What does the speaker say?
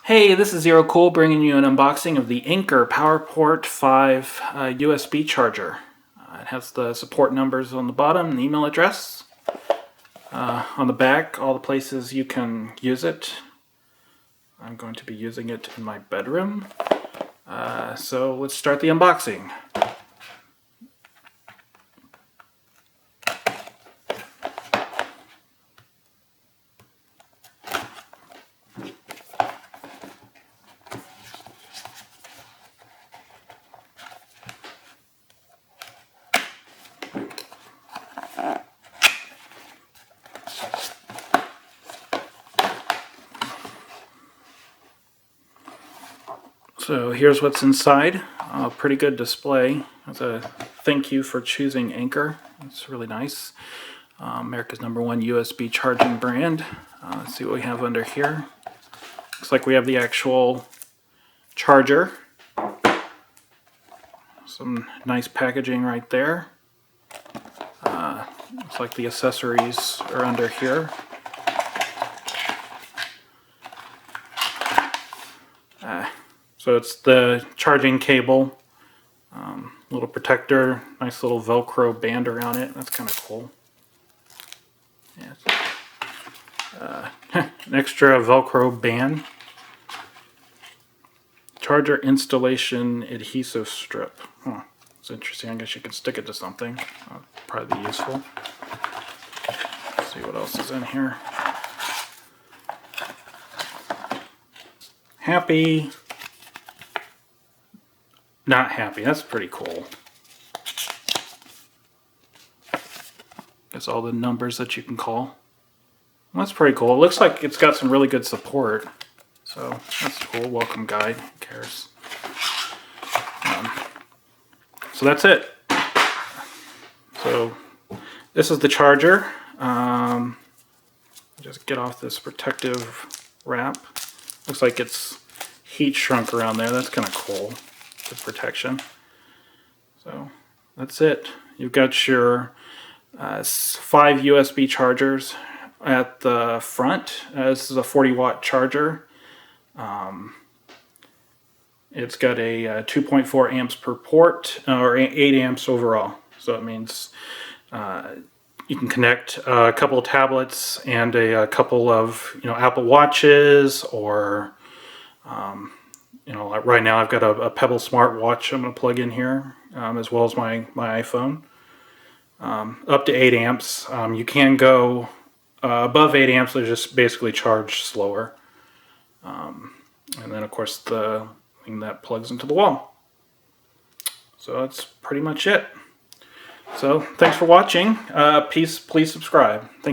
Hey, this is Zero Cool bringing you an unboxing of the Anker PowerPort 5 USB charger. It has the support numbers on the bottom and the email address. On the back, all the places you can use it. I'm going to be using it in my bedroom. So let's start the unboxing. So here's what's inside. Pretty good display. It's a thank you for choosing Anker. It's really nice. America's #1 USB charging brand. Let's see what we have under here. Looks like we have the actual charger. Some nice packaging right there. Looks like the accessories are under here. So it's the charging cable, little protector, nice little Velcro band around it. That's kind of cool. Yeah. An extra Velcro band. Charger installation adhesive strip. Huh. It's interesting. I guess you could stick it to something. Probably be useful. Let's see what else is in here. Happy. Not happy. That's pretty cool. That's all the numbers that you can call. Well, that's pretty cool. It looks like it's got some really good support. So that's cool. Welcome guide. Who cares? So that's it. So this is the charger. Just get off this protective wrap. Looks like it's heat shrunk around there. That's kind of cool. Good protection. So that's it. You've got your 5 USB chargers at the front. This is a 40-watt charger. It's got a 2.4 amps per port, or 8 amps overall. So it means you can connect a couple of tablets and a couple of Apple Watches, or like right now I've got a Pebble smartwatch I'm going to plug in here, as well as my iPhone. Up to 8 amps. You can go above 8 amps, they just basically charge slower. And then of course the thing that plugs into the wall. So that's pretty much it. So thanks for watching. Please subscribe.